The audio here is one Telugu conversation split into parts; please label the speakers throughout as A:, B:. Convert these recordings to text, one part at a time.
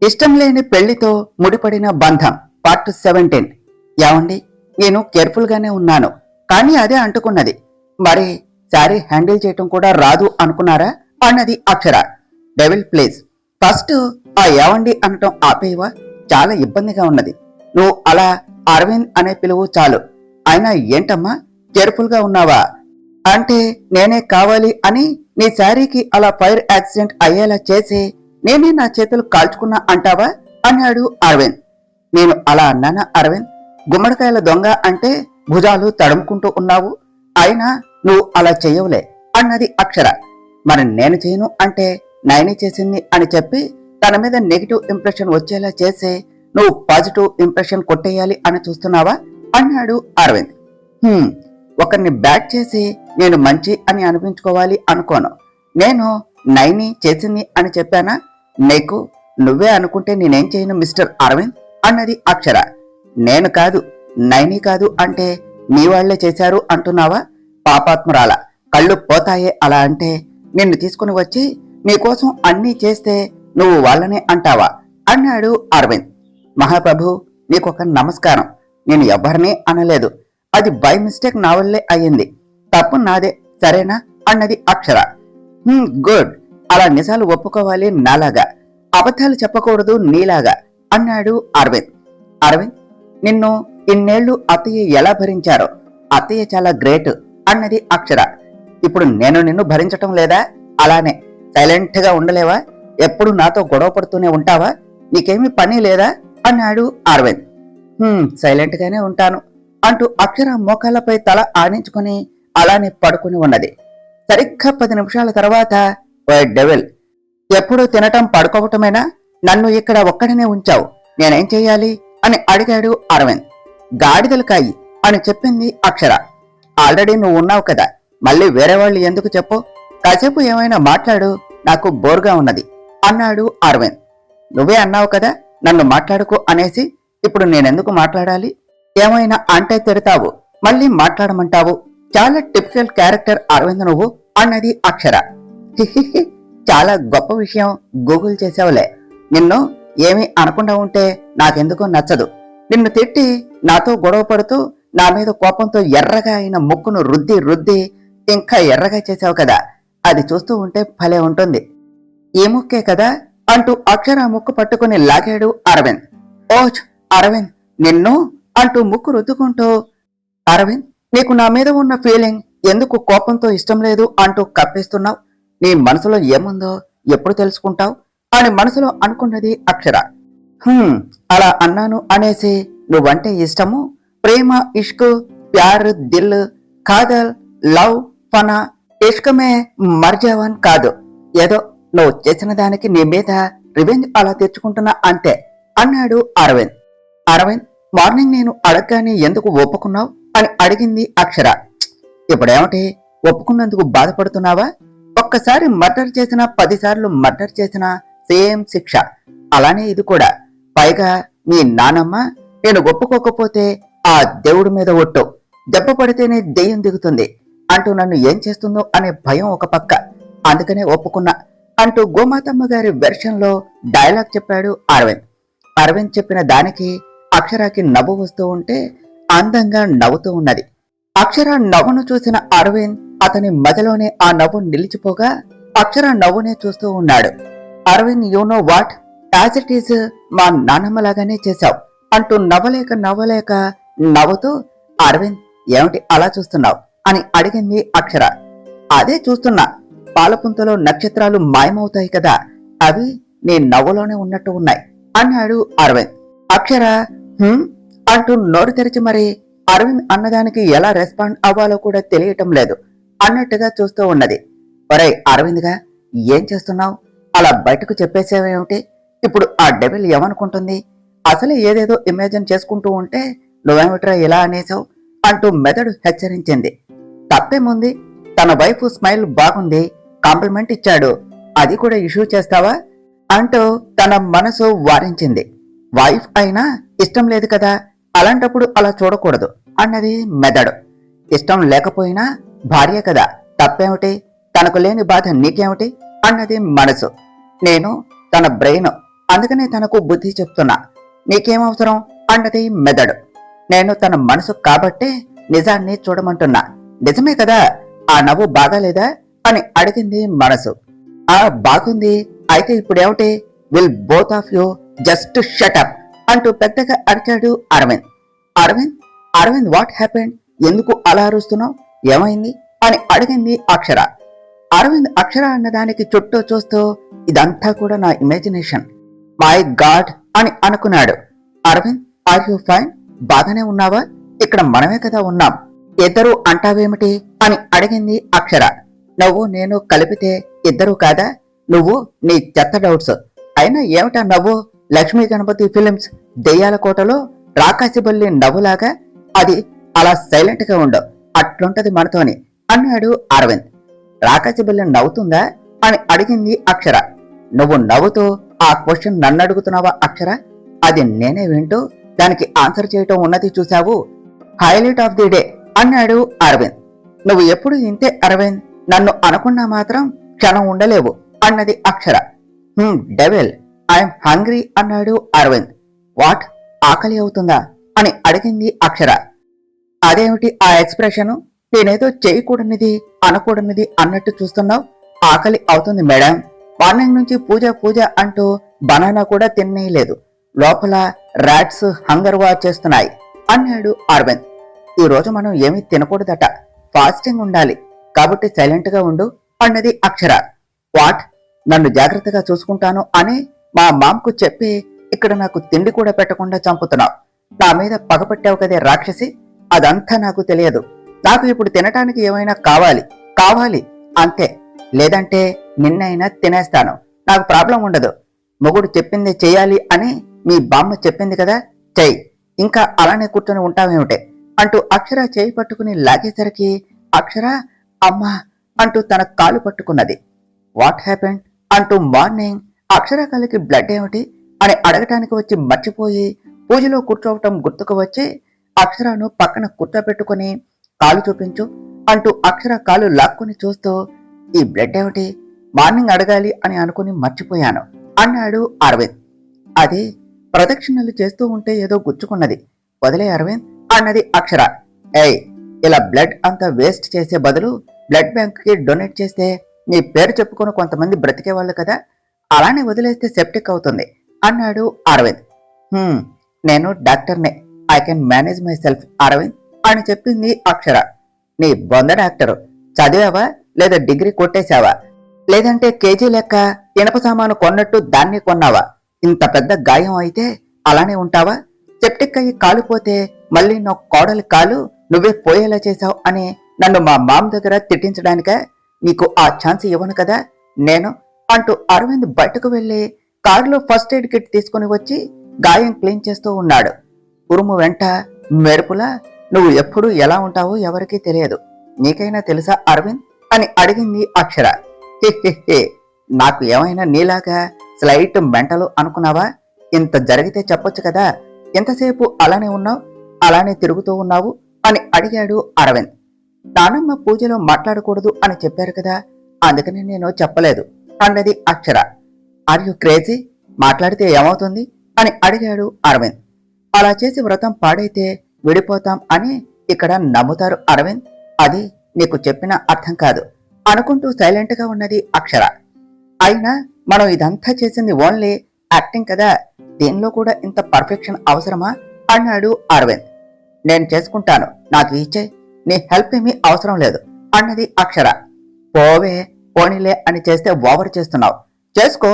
A: ఇష్టం లేని పెళ్లితో ముడిపడిన బంధం పార్ట్ 17. ఏమండి, నేను కేర్ఫుల్ గానే ఉన్నాను, కానీ అదే అంటుకున్నది. మరి శారీ హ్యాండిల్ చేయటం కూడా రాదు అనుకున్నారా అన్నది అక్షర. డెవిల్ ప్లీజ్, ఫస్ట్ ఆ ఏవండి అనటం ఆపేవా? చాలా ఇబ్బందిగా ఉన్నది. నువ్వు అలా అరవింద్ అనే పిలువు చాలు. అయినా ఏంటమ్మా, కేర్ఫుల్ గా ఉన్నావా? అంటే నేనే కావాలి అని నీ శారీకి అలా ఫైర్ యాక్సిడెంట్ అయ్యేలా చేసి నేనే నా చేతులు కాల్చుకున్నా అంటావా అన్నాడు అరవింద్. నేను అలా అన్నానా అరవింద్? గుమ్మడికాయల దొంగ అంటే భుజాలు తడుముకుంటూ ఉన్నావు, అయినా నువ్వు అలా చెయ్యవులే అన్నది అక్షర. మరి నేను చేయను అంటే నైని చేసింది అని చెప్పి తన మీద నెగిటివ్ ఇంప్రెషన్ వచ్చేలా చేసి నువ్వు పాజిటివ్ ఇంప్రెషన్ కొట్టేయాలి అని చూస్తున్నావా అన్నాడు అరవింద్. ఒకరిని బ్యాట్ చేసి నేను మంచి అని అనిపించుకోవాలి అనుకోను. నేను నైని చేసింది అని చెప్పానా? నీకు నువ్వే అనుకుంటే నేనేం చేయను మిస్టర్ అరవింద్ అన్నది అక్షర. నేను కాదు, నైని కాదు అంటే నీ వాళ్లే చేశారు అంటున్నావా? పాపాత్మురాల, కళ్ళు పోతాయే అలా అంటే. నిన్ను తీసుకుని వచ్చి నీకోసం అన్నీ చేస్తే నువ్వు వాళ్ళనే అంటావా అన్నాడు అరవింద్. మహాప్రభు, నీకొక నమస్కారం. నేను ఎవరినీ అనలేదు, అది బై మిస్టేక్ నా వల్లే అయ్యింది. తప్పు నాదే, సరేనా అన్నది అక్షర. గుడ్, అలా నిజాలు ఒప్పుకోవాలి నాలాగా, అబద్ధాలు చెప్పకూడదు నీలాగా అన్నాడు అరవింద్. అరవింద్, నిన్ను ఇన్నేళ్లు అత్తయ్య ఎలా భరించారో, అత్తయ్య చాలా గ్రేట్ అన్నది అక్షర. ఇప్పుడు నేను నిన్ను భరించటం లేదా? అలానే సైలెంట్ గా ఉండలేవా? ఎప్పుడు నాతో గొడవ పడుతూనే ఉంటావా? నీకేమీ పని లేదా అన్నాడు అరవింద్. సైలెంట్ గానే ఉంటాను అంటూ అక్షర మోకాళ్లపై తల ఆడించుకుని అలానే పడుకుని ఉన్నది. సరిగ్గా 10 నిమిషాల తర్వాత, ఓ డెవిల్, ఎప్పుడు తినటం పడుకోవటమేనా? నన్ను ఇక్కడ ఒక్కడనే ఉంచావు, నేనేం చెయ్యాలి అని అడిగాడు అరవింద్. గాడిదలు కాయి అని చెప్పింది అక్షర. ఆల్రెడీ నువ్వు ఉన్నావు కదా, మళ్ళీ వేరే వాళ్ళు ఎందుకు చెప్పు? కాసేపు ఏమైనా మాట్లాడు, నాకు బోర్గా ఉన్నది అన్నాడు అరవింద్. నువ్వే అన్నావు కదా నన్ను మాట్లాడుకో అనేసి, ఇప్పుడు నేనెందుకు మాట్లాడాలి? ఏమైనా అంటే తిడతావు, మళ్ళీ మాట్లాడమంటావు. చాలా టిపికల్ క్యారెక్టర్ అరవింద్ నువ్వు అన్నది అక్షర. చాలా గొప్ప విషయం గూగుల్ చేసావులే. నిన్ను ఏమీ అనకుండా ఉంటే నాకెందుకో నచ్చదు. నిన్ను తిట్టి నాతో గొడవ పడుతూ నా మీద కోపంతో ఎర్రగా అయిన ముక్కును రుద్ది రుద్ది ఇంకా ఎర్రగా చేసావు కదా, అది చూస్తూ ఉంటే భలే ఉంటుంది. ఈ ముక్కే కదా అంటూ అక్షర ముక్కు పట్టుకుని లాగాడు అరవింద్. ఓచ్ అరవింద్, నిన్ను అంటూ ముక్కు రుద్దుకుంటూ, అరవింద్, నీకు నా మీద ఉన్న ఫీలింగ్ ఎందుకు కోపంతో ఇష్టం లేదు అంటూ కప్పిస్తున్నావు? నీ మనసులో ఏముందో ఎప్పుడు తెలుసుకుంటావు అని మనసులో అనుకున్నది అక్షర. అలా అన్నాను అనేసి నువ్వంటే ఇష్టము, ప్రేమ, ఇష్క్, ప్యార్, దిల్, కాదల్, లవ్, ఫనా, ఇష్కమే మర్జావన్ కాదు. ఏదో నువ్వు చేసిన దానికి నీ మీద రివెంజ్ అలా తెచ్చుకుంటున్నా అంతే అన్నాడు అరవింద్. అరవింద్, మార్నింగ్ నేను అడగగానే ఎందుకు ఒప్పుకున్నావు అని అడిగింది అక్షర. ఇప్పుడేమిటి, ఒప్పుకున్నందుకు బాధపడుతున్నావా? ఒక్కసారి మర్డర్ చేసినా 10 సార్లు మర్డర్ చేసినా సేమ్ శిక్ష. అలానే ఇది కూడా. పైగా మీ నానమ్మ నేను ఒప్పుకోకపోతే ఆ దేవుడి మీద ఒట్టు, దెబ్బ పడితేనే దెయ్యం దిగుతుంది అంటూ నన్ను ఏం చేస్తుందో అనే భయం ఒక పక్క, అందుకనే ఒప్పుకున్నా అంటూ గోమాతమ్మ గారి వెర్షన్ లో డైలాగ్ చెప్పాడు అరవింద్. అరవింద్ చెప్పిన దానికి అక్షరాకి నవ్వు వస్తూ ఉంటే అందంగా నవ్వుతూ ఉన్నది. అక్షర నవ్వును చూసిన అరవింద్ అతని మదిలోనే ఆ నవ్వు నిలిచిపోగా అక్షర నవ్వునే చూస్తూ ఉన్నాడు. Aravind, you know what, as it is మా నాన్నమ్మలాగానే చేశావు అంటూ నవ్వలేక నవ్వుతూ, అరవింద్ ఏమిటి అలా చూస్తున్నావు అని అడిగింది అక్షర. అదే చూస్తున్నా, పాలపుంతలో నక్షత్రాలు మాయమవుతాయి కదా, అవి నీ నవ్వులోనే ఉన్నట్టు ఉన్నాయి అన్నాడు అరవింద్. అక్షర అంటూ నోరు తెరిచి మరి అరవింద్ అన్నదానికి ఎలా రెస్పాండ్ అవ్వాలో కూడా తెలియటం లేదు అన్నట్టుగా చూస్తూ ఉన్నది. ఒరే అరవింద్ గా, ఏం చేస్తున్నావు? అలా బయటకు చెప్పేసేవేమిటి? ఇప్పుడు ఆ డెవిల్ ఏమనుకుంటుంది? అసలే ఏదేదో ఇమాజిన్ చేసుకుంటూ ఉంటే నువ్వేమిట్రా ఇలా అనేసావు అంటూ మెదడు హెచ్చరించింది. తప్పేముంది, తన వైఫ్ స్మైల్ బాగుంది, కాంప్లిమెంట్ ఇచ్చాడు, అది కూడా ఇష్యూ చేస్తావా అంటూ తన మనసు వారించింది. వైఫ్ అయినా ఇష్టం లేదు కదా, అలాంటప్పుడు అలా చూడకూడదు అన్నది మెదడు. ఇష్టం లేకపోయినా భార్య కదా, తప్పేమిటి, తనకు లేని బాధ నీకేమిటి అన్నది మనసు. నేను తన బ్రెయిన్, అందుకనే తనకు బుద్ధి చెప్తున్నా. నీకేమవసరం అన్నది మెదడు. నేను తన మనసు కాబట్టే నిజాన్ని చూడమంటున్నా. నిజమే కదా, ఆ నవ్వు బాగాలేదా అని అడిగింది మనసు. ఆ బాగుంది. అయితే ఇప్పుడేమిటి? Will both of you just shut up అంటూ పెద్దగా అరిచాడు అరవింద్. Aravind Aravind what happened? ఎందుకు అలా అరుస్తున్నావు? ఏమైంది అని అడిగింది అక్షర. అరవింద్ అక్షర అన్నదానికి చుట్టూ చూస్తూ ఇదంతా కూడా నా ఇమాజినేషన్, మై గాడ్ అని అనుకున్నాడు. Aravind are you fine? బాగానే ఉన్నావా? ఇక్కడ మనమే కదా ఉన్నాం. ఇద్దరు అంటావేమిటి అని అడిగింది అక్షర. నువ్వు నేను కలిపితే ఇద్దరు కాదా? నువ్వు నీ చెత్త డౌట్స్. అయినా ఏమిటా నవ్వు? లక్ష్మీ గణపతి ఫిలిమ్స్ దెయ్యాల కోటలో రాకాసిబల్లి నవ్వులాగా. అది అలా సైలెంట్ గా ఉండు, అట్లుంటది మనతోని అన్నాడు అరవింద్. రాకాసిబల్లి నవ్వుతుందా అని అడిగింది అక్షర. నువ్వు నవ్వుతూ ఆ క్వశ్చన్ నన్ను అడుగుతున్నావా అక్షర? అది నేనే వింటూ దానికి ఆన్సర్ చేయటం ఉన్నది చూశావు. హైలైట్ ఆఫ్ ది డే అన్నాడు అరవింద్. నువ్వు ఎప్పుడు ఇంతే అరవింద్, నన్ను అనుకున్నా మాత్రం క్షణం ఉండలేవు అన్నది అక్షర. డెవిల్ ఐఎమ్ హంగ్రీ అన్నాడు అరవింద్. వాట్? ఆకలి అవుతుందా అని అడిగింది అక్షర. అదేమిటి ఆ ఎక్స్ప్రెషను? నేనేదో చేయకూడనిది అనకూడనిది అన్నట్టు చూస్తున్నావు. ఆకలి అవుతుంది మేడం. మార్నింగ్ నుంచి పూజ పూజ అంటూ బనానా కూడా తినేయలేదు. లోపల రాట్స్ హంగర్ వాచ్ చేస్తున్నాయి అన్నాడు అరవింద్. ఈ రోజు మనం ఏమీ తినకూడదట, ఫాస్టింగ్ ఉండాలి, కాబట్టి సైలెంట్ గా ఉండు అన్నది అక్షర. వాట్? నన్ను జాగ్రత్తగా చూసుకుంటాను అని మా మామ్కు చెప్పి ఇక్కడ నాకు తిండి కూడా పెట్టకుండా చంపుతున్నావు. నా మీద పగపట్టావు కదే రాక్షసి. అదంతా నాకు తెలియదు. నాకు ఇప్పుడు తినటానికి ఏమైనా కావాలి కావాలి అంతే, లేదంటే నిన్నైనా తినేస్తాను. నాకు ప్రాబ్లం ఉండదు. మొగుడు చెప్పింది చెయ్యాలి అని మీ బామ్మ చెప్పింది కదా, చెయ్యి. ఇంకా అలానే కూర్చొని ఉంటావేమిటే అంటూ అక్షర చేయి పట్టుకుని లాగేసరికి అక్షర అమ్మా అంటూ తన కాలు పట్టుకున్నది. వాట్ హ్యాపెండ్ అంటూ మార్నింగ్ అక్షర కాలికి బ్లడ్ ఏమిటి అని అడగటానికి వచ్చి మర్చిపోయి పూజలో కూర్చోవటం గుర్తుకు వచ్చి అక్షరను పక్కన కూర్చోబెట్టుకుని కాలు చూపించు అంటూ అక్షర కాలు లాక్కుని చూస్తూ ఈ బ్లడ్ ఏమిటి? మార్నింగ్ అడగాలి అని అనుకుని మర్చిపోయాను అన్నాడు అరవింద్. అది ప్రదక్షిణలు చేస్తూ ఉంటే ఏదో గుచ్చుకున్నది, వదిలే అరవింద్ అన్నది అక్షర. ఏయ్, ఇలా బ్లడ్ అంతా వేస్ట్ చేసే బదులు బ్లడ్ బ్యాంక్ కి డొనేట్ చేస్తే నీ పేరు చెప్పుకొని కొంతమంది బ్రతికేవాళ్ళు కదా, అలానే వదిలేస్తే సెప్టిక్ అవుతుంది అన్నాడు అరవింద్. నేను డాక్టర్నే, I can manage myself Aravind అని చెప్పింది అక్షర. నీ బొంద డాక్టరు, చదివావా లేదా డిగ్రీ కొట్టేశావా? లేదంటే కేజీ లెక్క ఇనప సామాను కొన్నట్టు దాన్ని కొన్నావా? ఇంత పెద్ద గాయం అయితే అలానే ఉంటావా? సెప్టిక్ అయ్యి కాలిపోతే మళ్ళీ నా కోడలి కాలు నువ్వే పోయేలా చేశావు అని నన్ను మా మామ దగ్గర తిట్టించడానికా? నీకు ఆ ఛాన్స్ ఇవ్వను కదా నేను అంటూ అరవింద్ బయటకు వెళ్లి కారులో ఫస్ట్ ఎయిడ్ కిట్ తీసుకుని వచ్చి గాయం క్లీన్ చేస్తూ ఉన్నాడు. ఉరుము వెంట మెరుపులా నువ్వు ఎప్పుడు ఎలా ఉంటావో ఎవరికీ తెలియదు. నీకైనా తెలుసా అరవింద్ అని అడిగింది అక్షర. హే, నాకు ఏమైనా నీలాగా స్లైట్ మెంటలు అనుకున్నావా? ఇంత జరిగితే చెప్పొచ్చు కదా, ఎంతసేపు అలానే ఉన్నావు, అలానే తిరుగుతూ ఉన్నావు అని అడిగాడు అరవింద్. నానమ్మ పూజలో మాట్లాడకూడదు అని చెప్పారు కదా, అందుకని నేను చెప్పలేదు అన్నది అక్షర. Are you crazy? మాట్లాడితే ఏమవుతుంది అని అడిగాడు అరవింద్. అలా చేసి వ్రతం పాడైతే విడిపోతాం అని ఇక్కడ నమ్ముతారు అరవింద్. అది నీకు చెప్పిన అర్థం కాదు అనుకుంటూ సైలెంట్ గా ఉన్నది అక్షర. అయినా మనం ఇదంతా చేసింది ఓన్లీ యాక్టింగ్ కదా, దీనిలో కూడా ఇంత పర్ఫెక్షన్ అవసరమా అన్నాడు అరవింద్. నేను చేసుకుంటాను, నాకు ఇచ్చే, నీ హెల్ప్ ఏమీ అవసరం లేదు అన్నది అక్షర. పోవే పోనీలే అని చేస్తే ఓవర్ చేస్తున్నావు. చేసుకో,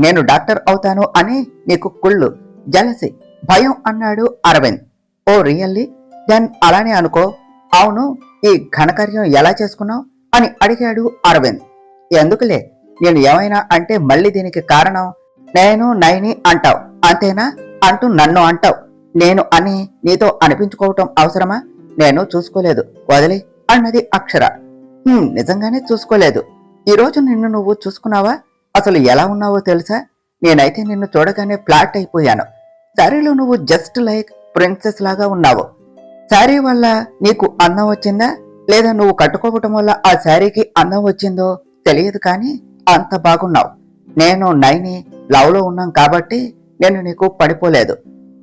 A: నేను డాక్టర్ అవుతాను అని నీకు కుళ్ళు, జలసి, భయం అన్నాడు అరవింద్. ఓ రియల్లీ? దెన్ అలానే అనుకో. అవును, ఈ ఘనకార్యం ఎలా చేసుకున్నావు అని అడిగాడు అరవింద్. ఎందుకులే, నేను ఏమైనా అంటే మళ్ళీ దీనికి కారణం నేను నైని అంటావు అంతేనా అంటూ నన్ను అంటావు. నేను అని నీతో అనిపించుకోవటం అవసరమా? నేను చూసుకోలేదు, వదిలే అన్నది అక్షర. నిజంగానే చూసుకోలేదు. ఈరోజు నిన్ను నువ్వు చూసుకున్నావా? అసలు ఎలా ఉన్నావో తెలుసా? నేనైతే నిన్ను చూడగానే ఫ్లాట్ అయిపోయాను. శారీలో నువ్వు జస్ట్ లైక్ ప్రిన్సెస్ లాగా ఉన్నావు. శారీ వల్ల నీకు అందం వచ్చిందా లేదా నువ్వు కట్టుకోవటం వల్ల ఆ శారీకి అందం వచ్చిందో తెలియదు, కానీ అంత బాగున్నావు. నేను నైని లవ్లో ఉన్నాం కాబట్టి నేను నీకు పడిపోలేదు.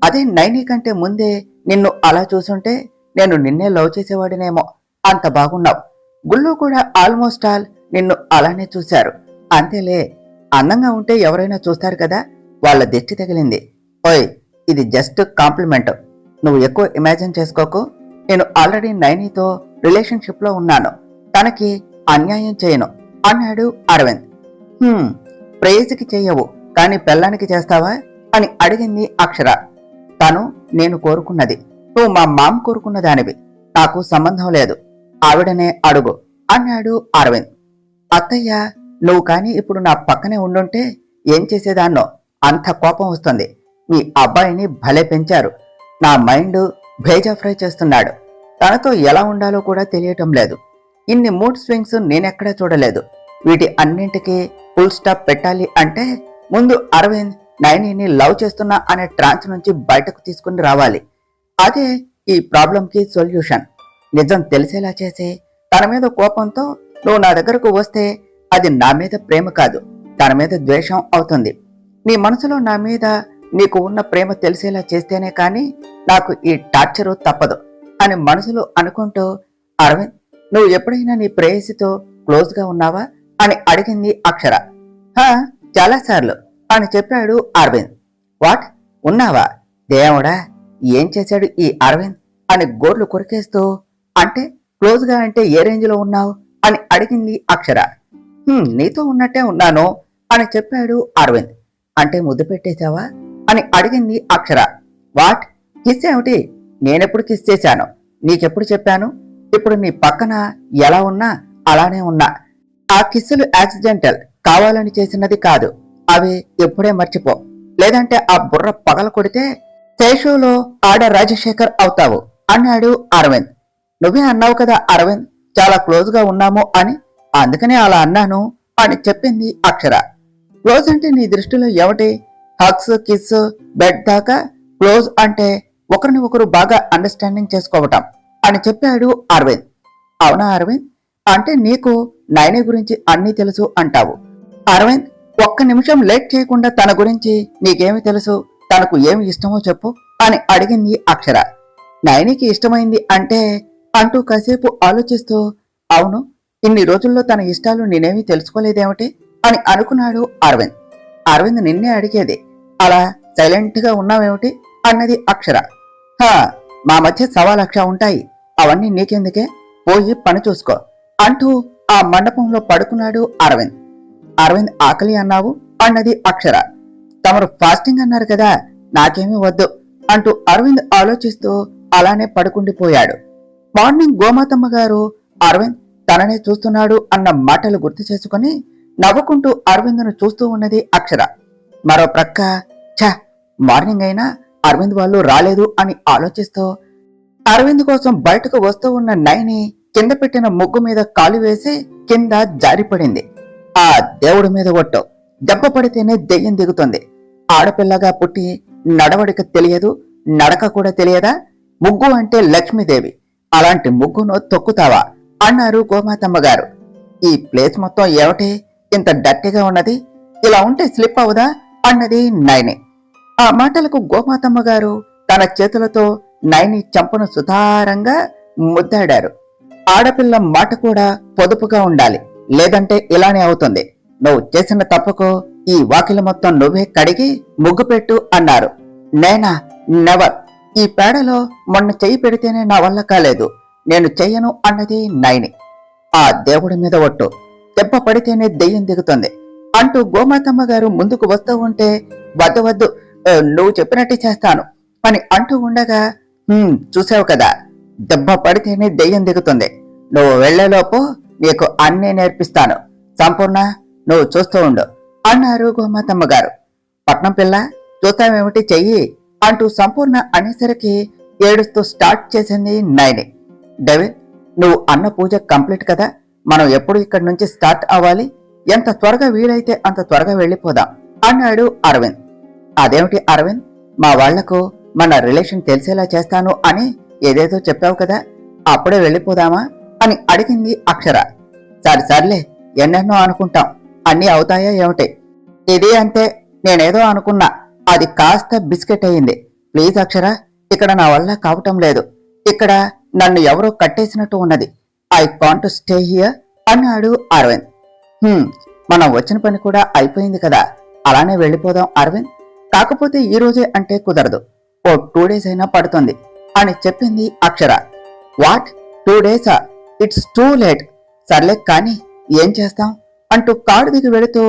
A: అదే నైని కంటే ముందే నిన్ను అలా చూసుంటే నేను నిన్నే లవ్ చేసేవాడినేమో. అంత బాగున్నావు. గుళ్ళు కూడా ఆల్మోస్ట్ ఆల్ నిన్ను అలానే చూశారు. అంతేలే, అందంగా ఉంటే ఎవరైనా చూస్తారు కదా, వాళ్ళ దిష్టి తగిలింది. ఓయ్, ఇది జస్ట్ కాంప్లిమెంట్. నువ్వు ఎక్కువ ఇమాజిన్ చేసుకోకు. నేను ఆల్రెడీ నైనితో రిలేషన్షిప్ లో ఉన్నాను. తనకి అన్యాయం చేయను అన్నాడు అరవింద్. ప్రేయసికి చెయ్యవు, కానీ పెళ్ళానికి చేస్తావా అని అడిగింది అక్షర. తను నేను కోరుకున్నది, నువ్వు మా మామ కోరుకున్న దానివి, నాకు సంబంధం లేదు, ఆవిడనే అడుగు అన్నాడు అరవింద్. అత్తయ్య, నువ్వు కాని ఇప్పుడు నా పక్కనే ఉండుంటే ఏం చేసేదాన్నో. అంత కోపం వస్తుంది. మీ అబ్బాయిని భలే పెంచారు. నా మైండ్ భేజా ఫ్రై చేస్తున్నాడు. తనతో ఎలా ఉండాలో కూడా తెలియటం లేదు. ఇన్ని మూడ్ స్వింగ్స్ నేనెక్కడా చూడలేదు. వీటి అన్నింటికీ ఫుల్ స్టాప్ పెట్టాలి అంటే ముందు అరవింద్ నైనిని లవ్ చేస్తున్నా అనే ట్రాన్స్ నుంచి బయటకు తీసుకుని రావాలి. అదే ఈ ప్రాబ్లంకి సొల్యూషన్. నిజం తెలిసేలా చేసి తన మీద కోపంతో నువ్వు నా దగ్గరకు వస్తే అది నా మీద ప్రేమ కాదు, తన మీద ద్వేషం అవుతుంది. నీ మనసులో నా మీద నీకు ఉన్న ప్రేమ తెలిసేలా చేస్తేనే కానీ నాకు ఈ టార్చరు తప్పదు అని మనసులో అనుకుంటూ, అరవింద్, నువ్వు ఎప్పుడైనా నీ ప్రేయసితో క్లోజ్ గా ఉన్నావా అని అడిగింది అక్షర. చాలాసార్లు అని చెప్పాడు అరవింద్. వాట్, ఉన్నావా? దేవుడా, ఏం చేశాడు ఈ అరవింద్ అని గోర్లు కొరికేస్తూ, అంటే క్లోజ్ గా అంటే ఏ రేంజ్ లో ఉన్నావు అని అడిగింది అక్షర. నీతో ఉన్నట్టే ఉన్నాను అని చెప్పాడు అరవింద్. అంటే ముద్దు పెట్టేశావా అని అడిగింది అక్షర. వాట్, కిస్ ఏమిటి? నేనెప్పుడు కిస్ చేశాను? నీకెప్పుడు చెప్పాను? ఇప్పుడు నీ పక్కన ఎలా ఉన్నా అలానే ఉన్నా. ఆ కిస్సులు యాక్సిడెంటల్, కావాలని చేసినది కాదు. అవి ఎప్పుడే మర్చిపో, లేదంటే ఆ బుర్ర పగల కొడితే శేషులో ఆడ రాజశేఖర్ అవుతావు అన్నాడు అరవింద్. నువ్వే అన్నావు కదా అరవింద్, చాలా క్లోజ్ గా ఉన్నాము అని, అందుకనే అలా అన్నాను అని చెప్పింది అక్షర. క్లోజ్ అంటే నీ దృష్టిలో ఏమిటి? హగ్స్, కిస్, బెడ్ దాకా క్లోజ్ అంటే ఒకరిని ఒకరు బాగా అండర్స్టాండింగ్ చేసుకోవటం అని చెప్పాడు అరవింద్. అవునా అరవింద్, అంటే నీకు నైని గురించి అన్నీ తెలుసు అంటావు. అరవింద్, ఒక్క నిమిషం లేట్ చేయకుండా తన గురించి నీకేమి తెలుసు, తనకు ఏమి ఇష్టమో చెప్పు అని అడిగింది అక్షర. నైనికి ఇష్టమైంది అంటే అంటూ కాసేపు ఆలోచిస్తూ, అవును, ఇన్ని రోజుల్లో తన ఇష్టాలు నేనేమీ తెలుసుకోలేదేమిటి అని అనుకున్నాడు అరవింద్. అరవింద్ నిన్నే అడిగేది, అలా సైలెంట్ గా ఉన్నావేమిటి అన్నది అక్షర. మా మధ్య 1,00,000 ఉంటాయి, అవన్నీ నీకెందుకే, పోయి పని చూసుకో అంటూ ఆ మండపంలో పడుకున్నాడు అరవింద్. అరవింద్, ఆకలి అన్నావు అన్నది అక్షర. తమరు ఫాస్టింగ్ అన్నారు కదా, నాకేమీ వద్దు అంటూ అరవింద్ ఆలోచిస్తూ అలానే పడుకుండిపోయాడు. మార్నింగ్ గోమాతమ్మ గారు అరవింద్ తననే చూస్తున్నాడు అన్న మాటలు గుర్తు చేసుకుని నవ్వుకుంటూ అరవింద్ను చూస్తూ ఉన్నది అక్షర. మరో ప్రక్క, మార్నింగ్ అయినా అరవింద్ వాళ్ళు రాలేదు అని ఆలోచిస్తూ అరవింద్ కోసం బయటకు వస్తూ ఉన్న నైని కింద పెట్టిన ముగ్గు మీద కాలు వేసి కింద జారిపడింది. ఆ దేవుడి మీద ఒట్టు, దెబ్బ పడితేనే దెయ్యం దిగుతుంది. ఆడపిల్లగా పుట్టి నడవడిక తెలియదు, నడక కూడా తెలియదా? ముగ్గు అంటే లక్ష్మీదేవి, అలాంటి ముగ్గును తొక్కుతావా అన్నారు గోమాతమ్మ గారు. ఈ ప్లేస్ మొత్తం ఏమిటి ఇంత డర్టీగా ఉన్నది, ఇలా ఉంటే స్లిప్ అవుదా అన్నది నైని. ఆ మాటలకు గోమాతమ్మ గారు తన చేతులతో నైని చంపను సుతారంగా ముద్దాడారు. ఆడపిల్ల మాట కూడా పొదుపుగా ఉండాలి, లేదంటే ఇలానే అవుతుంది. నువ్వు చేసిన తప్పుకు ఈ వాకిలి మొత్తం నువ్వే కడిగి ముగ్గు పెట్టు అన్నారు. నేనా? నెవర్. ఈ పేడలో మొన్న చెయ్యి పెడితేనే నా వల్ల కాలేదు, నేను చెయ్యను అన్నది నైని. ఆ దేవుడి మీద ఒట్టు, దెబ్బ పడితేనే దెయ్యం దిగుతుంది అంటూ గోమాతమ్మ గారు ముందుకు వస్తూ ఉంటే, వద్దు వద్దు, నువ్వు చెప్పినట్టే చేస్తాను అని అంటూ ఉండగా, చూసావు కదా, దెబ్బ పడితేనే దెయ్యం దిగుతుంది. నువ్వు వెళ్లేలోపు నీకు అన్నీ నేర్పిస్తాను. సంపూర్ణ, నువ్వు చూస్తూ ఉండు అన్నారు గోమాతమ్మ గారు. పట్నం పిల్ల, చూస్తావేమిటి, చెయ్యి అంటూ సంపూర్ణ అనేసరికి ఏడుస్తూ స్టార్ట్ చేసింది నైని. డెవిల్, నువ్వు అన్న పూజ కంప్లీట్ కదా, మనం ఎప్పుడు ఇక్కడి నుంచి స్టార్ట్ అవ్వాలి? ఎంత త్వరగా వీలైతే అంత త్వరగా వెళ్ళిపోదాం అన్నాడు అరవింద్. అదేమిటి అరవింద్, మా వాళ్లకు మన రిలేషన్ తెలిసేలా చేస్తాను అని ఏదేదో చెప్పావు కదా, అప్పుడే వెళ్ళిపోదామా అని అడిగింది అక్షర. సర్లే, ఎన్నెన్నో అనుకుంటాం, అన్నీ అవుతాయా ఏమిటి? ఇది అంతే, నేనేదో అనుకున్నా, అది కాస్త బిస్కెట్ అయింది. ప్లీజ్ అక్షర, ఇక్కడ నా వల్ల కావటం లేదు. ఇక్కడ నన్ను ఎవరో కట్టేసినట్టు ఉన్నది. ఐ కాంట్ స్టే హియర్ అన్నాడు అరవింద్. మనం వచ్చిన పని కూడా అయిపోయింది కదా, అలానే వెళ్ళిపోదాం అరవింద్. కాకపోతే ఈ రోజే అంటే కుదరదు, ఓ 2 days అయినా పడుతుంది అని చెప్పింది Akshara. What 2 days? It's too late. సర్లే కానీ ఏం చేస్తాం అంటూ కారు దిగి వెళుతూ,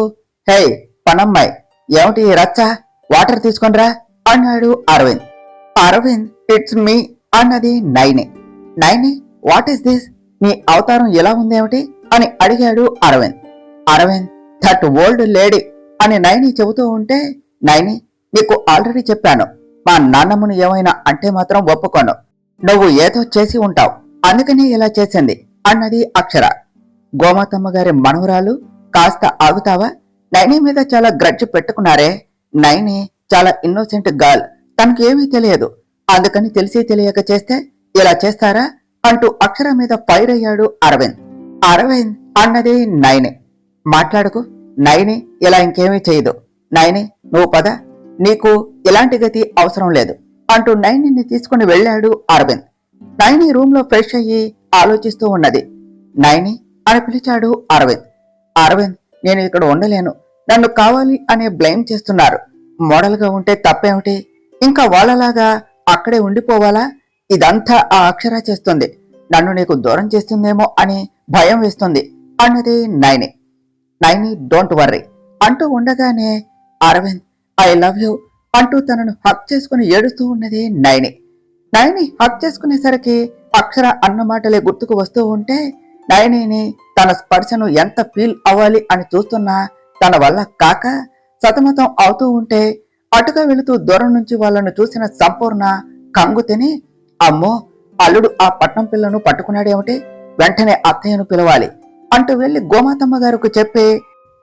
A: హే పనమ్మాయి, ఏమిటి రచ్చ, వాటర్ తీసుకొనిరా అన్నాడు అరవింద్. అరవింద్, ఇట్స్ మీ అన్నది Naini. Naini, what is this? నీ అవతారం ఎలా ఉందేమిటి అని అడిగాడు Aravind. Aravind, that old lady అని నైని చెబుతూ ఉంటే, నైని, నీకు ఆల్రెడీ చెప్పాను, మా నాన్నమ్మను ఏమైనా అంటే మాత్రం ఒప్పుకోను. నువ్వు ఏదో చేసి ఉంటావు, అందుకని ఇలా చేసింది అన్నది అక్షర. గోమాతమ్మ గారి మనవరాలు, కాస్త ఆగుతావా? నైని మీద చాలా గ్రడ్జ్ పెట్టుకున్నారే. నైని చాలా ఇన్నోసెంట్ గర్ల్, తనకేమీ తెలియదు, అందుకని తెలిసి తెలియక చేస్తే ఇలా చేస్తారా అంటూ అక్షర మీద ఫైర్ అయ్యాడు అరవింద్. అరవింద్ అన్నది నైని. మాట్లాడుకు నైని, ఇలా ఇంకేమీ చేయదు. నైని, నువ్వు పద, నీకు ఇలాంటి గతి అవసరం లేదు అంటూ నైనిని తీసుకుని వెళ్ళాడు అరవింద్. నైని రూమ్ లో ఫ్రెష్ అయ్యి ఆలోచిస్తూ ఉన్నది. నైని అని పిలిచాడు అరవింద్. అరవింద్, నేను ఇక్కడ ఉండలేను, నన్ను కావాలి అనే బ్లేమ్ చేస్తున్నారు. మోడల్ గా ఉంటే తప్పేమిటి? ఇంకా వాళ్ళలాగా అక్కడే ఉండిపోవాలా? ఇదంతా ఆ అక్షర చేస్తుంది, నన్ను నీకు దూరం చేస్తుందేమో అని భయం వేస్తుంది అన్నది నైని. నైని, డోంట్ వర్రీ అంటూ ఉండగానే అరవింద్, ఐ లవ్ యూ అంటూ తనను హక్ చేసుకుని ఏడుస్తూ ఉన్నది నైని. నైని హక్ చేసుకునేసరికి అక్షర అన్న మాటలే గుర్తుకు వస్తూ ఉంటే, నైనిని తన స్పర్శను ఎంత ఫీల్ అవ్వాలి అని చూస్తున్నా తన వల్ల కాక సతమతం అవుతూ ఉంటే, అటుగా వెళుతూ దూరం నుంచి వాళ్ళను చూసిన సంపూర్ణ కంగు తిని, అమ్మో, అల్లుడు ఆ పట్నం పిల్లను పట్టుకున్నాడేమిటి, వెంటనే అత్తయ్యను పిలవాలి అంటూ వెళ్లి గోమాతమ్మ గారికి చెప్పి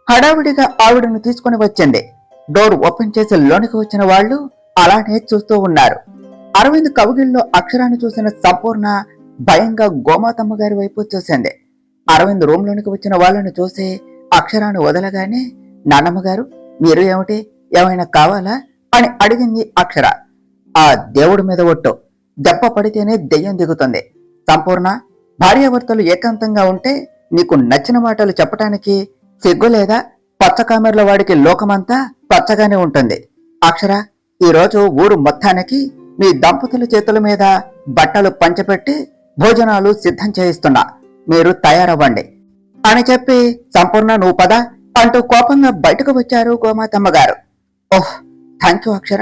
A: హడావిడిగా ఆవిడను తీసుకుని వచ్చింది. డోర్ ఓపెన్ చేసి లోనికి వచ్చిన వాళ్ళు అలానే చూస్తూ ఉన్నారు. అరవింద్ కవుగిల్లో అక్షరాన్ని చూసిన సంపూర్ణ భయంగా గోమాతమ్మ గారి వైపు చూసింది. అరవింద్ రూమ్ లోనికి వచ్చిన వాళ్ళను చూసి అక్షరాన్ని వదలగానే, నాన్నమ్మ గారు, మీరు ఏమిటి, ఏమైనా కావాలా అని అడిగింది అక్షర. ఆ దేవుడి మీద ఒట్టు, దెబ్బ పడితేనే దెయ్యం దిగుతుంది. సంపూర్ణ, భార్యాభర్తలు ఏకాంతంగా ఉంటే నీకు నచ్చిన మాటలు చెప్పటానికి సిగ్గులేదా? పచ్చకామెర్ల వాడికి లోకమంతా పచ్చగానే ఉంటుంది. అక్షర, ఈరోజు ఊరు మొత్తానికి మీ దంపతుల చేతుల మీద బట్టలు పంచిపెట్టి భోజనాలు సిద్ధం చేయిస్తున్నా, మీరు తయారవ్వండి అని చెప్పి, సంపూర్ణ నువ్వు పద అంటూ కోపంగా బయటకు వచ్చారు గోమాతమ్మ గారు. ఓహ్, థ్యాంక్ యూ అక్షర,